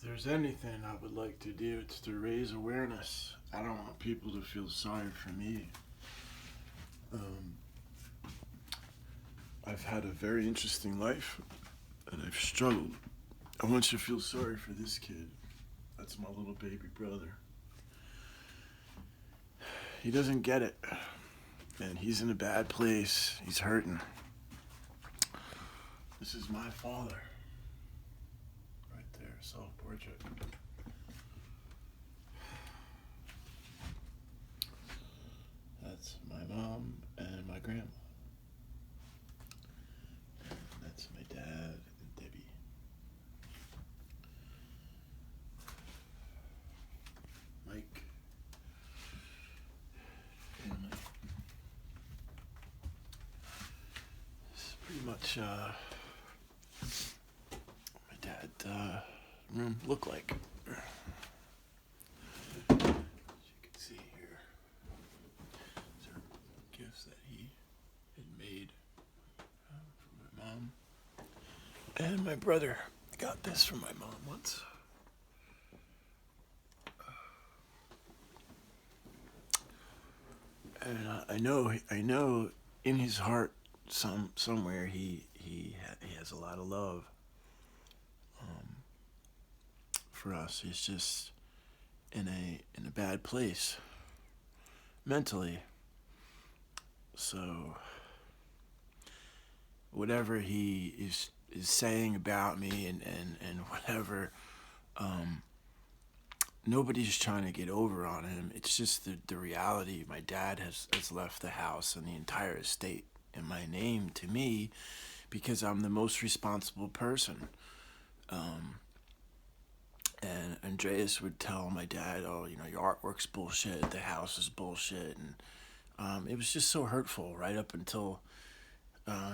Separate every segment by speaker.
Speaker 1: there's anything I would like to do, it's to raise awareness. I don't want people to feel sorry for me. Um, I've had a very interesting life, and I've struggled. I want you to feel sorry for this kid. That's my little baby brother. He doesn't get it, and he's in a bad place. He's hurting. This is my father. Right there, self-portrait. That's my mom and my grandma. That's my dad and Debbie. Mike. Family. This is pretty much my dad room looked like. As you can see here, these are gifts that he had made for my mom. And my brother got this from my mom once. And I know in his heart somewhere he has a lot of love for us. He's just in a bad place mentally. So whatever he is saying about me and whatever, nobody's trying to get over on him. It's just the reality. My dad has left the house and the entire estate in my name to me because I'm the most responsible person. And Andreas would tell my dad, oh, your artwork's bullshit, the house is bullshit. And it was just so hurtful right up until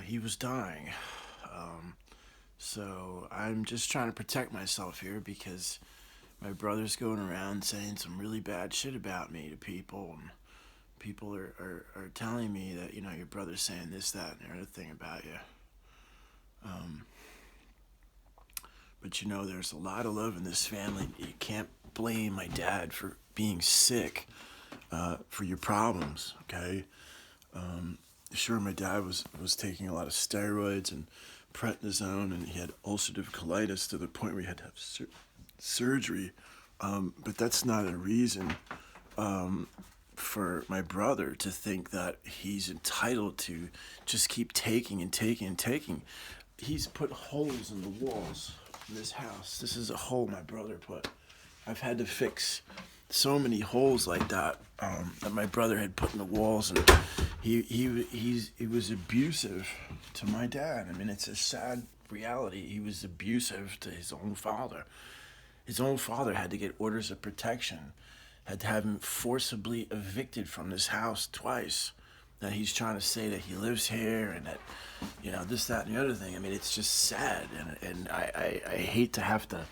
Speaker 1: he was dying. So I'm just trying to protect myself here because my brother's going around saying some really bad shit about me to people, and people are telling me that, your brother's saying this, that, and the other thing about you. But there's a lot of love in this family. You can't blame my dad for being sick, for your problems, okay? Sure, my dad was taking a lot of steroids and prednisone, and he had ulcerative colitis to the point where he had to have surgery. But that's not a reason for my brother to think that he's entitled to just keep taking and taking and taking. He's put holes in the walls in this house. This is a hole my brother put. I've had to fix so many holes like that that my brother had put in the walls, and he was abusive to my dad. I mean, it's a sad reality. He was abusive to his own father. His own father had to get orders of protection, had to have him forcibly evicted from this house twice. That he's trying to say that he lives here and that, this, that, and the other thing. I mean, it's just sad, and I hate to have to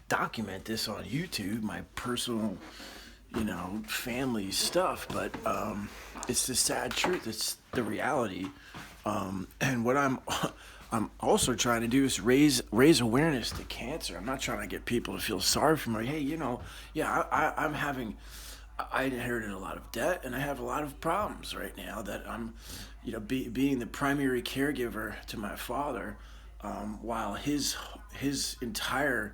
Speaker 1: document this on YouTube, my personal, family stuff, but it's the sad truth. It's the reality, and what I'm also trying to do is raise awareness to cancer. I'm not trying to get people to feel sorry for me. Hey, I inherited a lot of debt, and I have a lot of problems right now that I'm, being the primary caregiver to my father, while his entire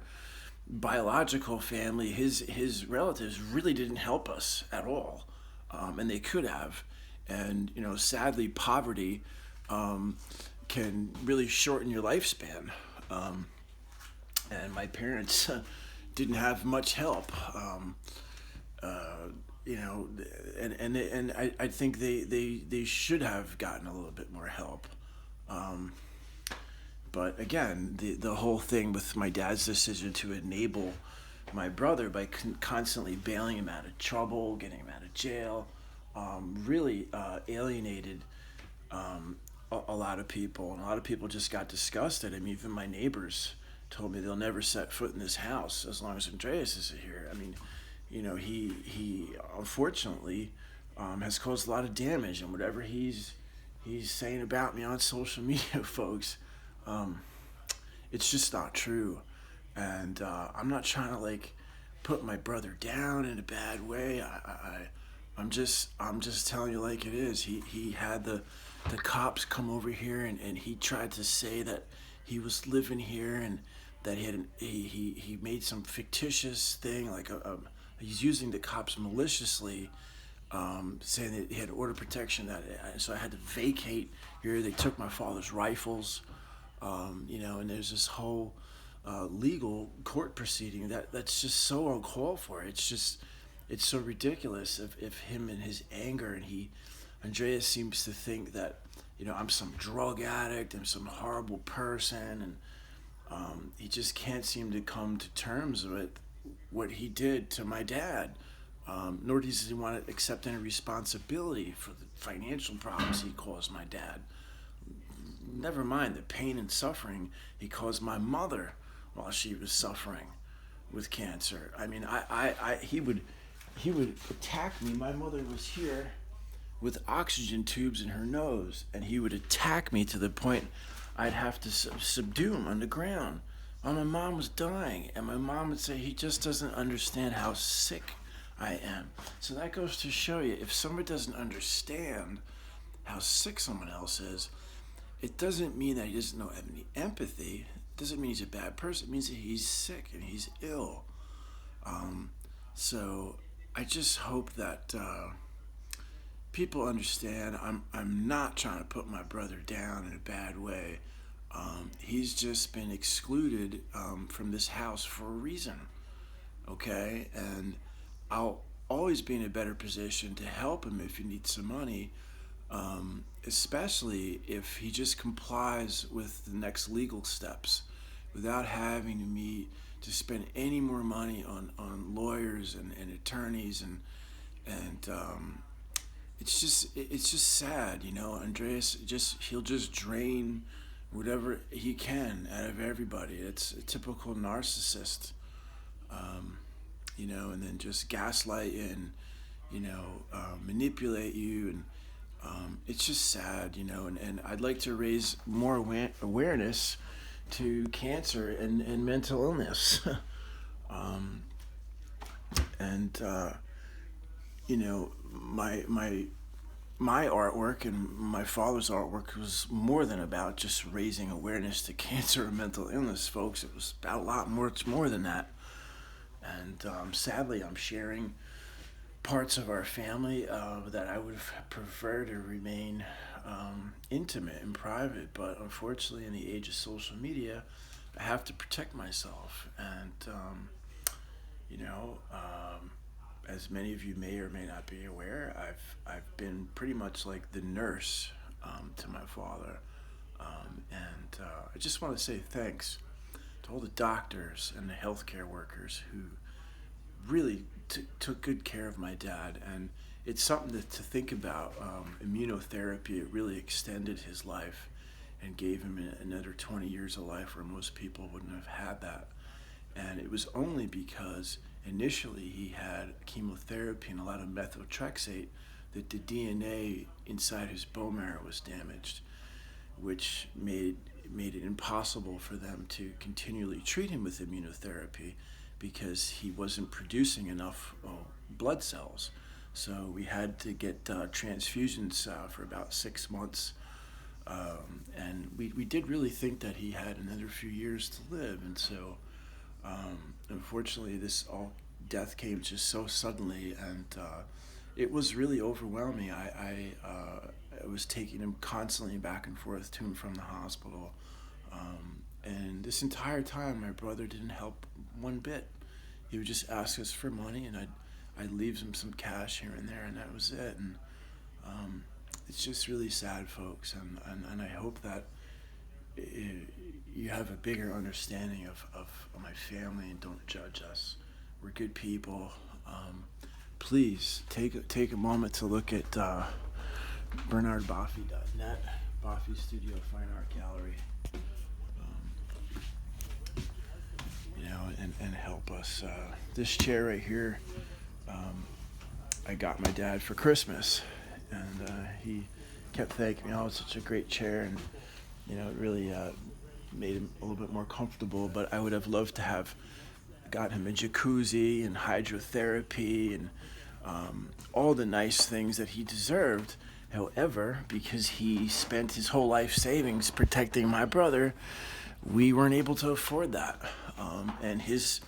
Speaker 1: biological family, his relatives really didn't help us at all, and they could have, and sadly, poverty can really shorten your lifespan, and my parents didn't have much help. And I think they should have gotten a little bit more help. But again, the whole thing with my dad's decision to enable my brother by constantly bailing him out of trouble, getting him out of jail, really alienated a lot of people. And a lot of people just got disgusted. I mean, even my neighbors told me they'll never set foot in this house as long as Andreas is here. I mean, he unfortunately has caused a lot of damage, and whatever he's saying about me on social media, folks, it's just not true. And I'm not trying to like put my brother down in a bad way. I'm just telling you like it is. He had the cops come over here, and he tried to say that he was living here, and that he made some fictitious thing like he's using the cops maliciously, saying that he had order protection. So I had to vacate here. They took my father's rifles, and there's this whole legal court proceeding that's just so uncalled for. It's so ridiculous if him and his anger, and Andreas seems to think that I'm some drug addict and some horrible person, and he just can't seem to come to terms with what he did to my dad. Nor does he want to accept any responsibility for the financial problems he caused my dad. Never mind the pain and suffering he caused my mother while she was suffering with cancer. I mean, he would attack me. My mother was here with oxygen tubes in her nose, and he would attack me to the point I'd have to subdue him on the ground while my mom was dying. And my mom would say, he just doesn't understand how sick I am. So that goes to show you, if somebody doesn't understand how sick someone else is, it doesn't mean that he doesn't have any empathy. It doesn't mean he's a bad person. It means that he's sick and he's ill. So I just hope that people understand. I'm not trying to put my brother down in a bad way. He's just been excluded from this house for a reason. Okay, and I'll always be in a better position to help him if he needs some money, especially if he just complies with the next legal steps without having me to spend any more money on lawyers and attorneys, and it's just sad, Andreas he'll just drain whatever he can out of everybody. It's a typical narcissist, and then just gaslight you and manipulate you, and it's just sad, and I'd like to raise more awareness to cancer and mental illness. And my artwork and my father's artwork was more than about just raising awareness to cancer and mental illness, folks. It was about a lot more. It's more than that. And sadly, I'm sharing parts of our family that I would prefer to remain intimate and private. But unfortunately, in the age of social media, I have to protect myself. And, as many of you may or may not be aware, I've been pretty much like the nurse to my father. And I just want to say thanks to all the doctors and the healthcare workers who really took good care of my dad. And it's something to think about. Immunotherapy, it really extended his life and gave him another 20 years of life where most people wouldn't have had that. And it was only because initially he had chemotherapy and a lot of methotrexate that the DNA inside his bone marrow was damaged, which made it impossible for them to continually treat him with immunotherapy because he wasn't producing enough blood cells. So we had to get transfusions for about 6 months. And we did really think that he had another few years to live. And so unfortunately, death came just so suddenly, and it was really overwhelming. I was taking him constantly back and forth to and from the hospital. And this entire time, my brother didn't help one bit. He would just ask us for money, and I'd leave him some cash here and there, and that was it. And it's just really sad, folks. And I hope that you have a bigger understanding of my family and don't judge us. We're good people. Please take a moment to look at BernardBoffey.net, Boffey Studio Fine Art Gallery. And help us. This chair right here, I got my dad for Christmas, and he kept thanking me. Oh, it's such a great chair, and it really made him a little bit more comfortable, but I would have loved to have got him a jacuzzi and hydrotherapy and all the nice things that he deserved. However, because he spent his whole life savings protecting my brother, we weren't able to afford that. And his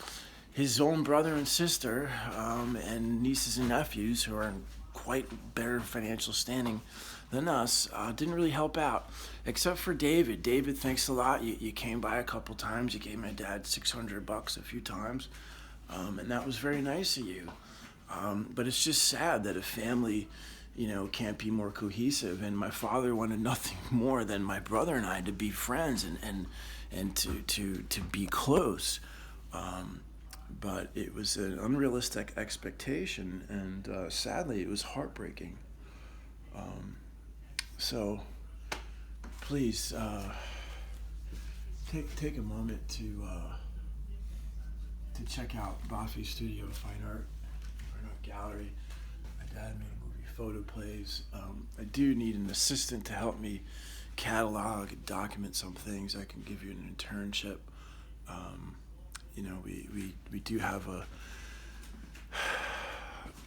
Speaker 1: own brother and sister and nieces and nephews, who are in quite better financial standing than us, didn't really help out, except for David. David, thanks a lot. You came by a couple times. You gave my dad $600 a few times, and that was very nice of you. But it's just sad that a family, can't be more cohesive. And my father wanted nothing more than my brother and I to be friends and to be close. But it was an unrealistic expectation, and sadly, it was heartbreaking. So please take a moment to check out Bafi Studio Fine Art Gallery. My dad made movie photo plays. I do need an assistant to help me catalog and document some things. I can give you an internship. We do have a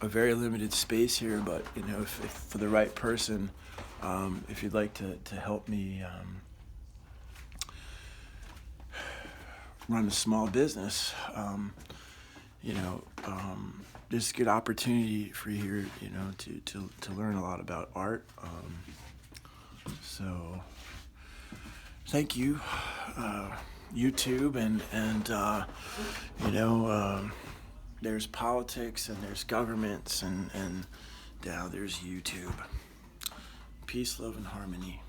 Speaker 1: very limited space here, but if for the right person, if you'd like to help me run a small business, there's a good opportunity for you here, to learn a lot about art. So thank you, YouTube, and there's politics and there's governments and now there's YouTube. Peace, love, and harmony.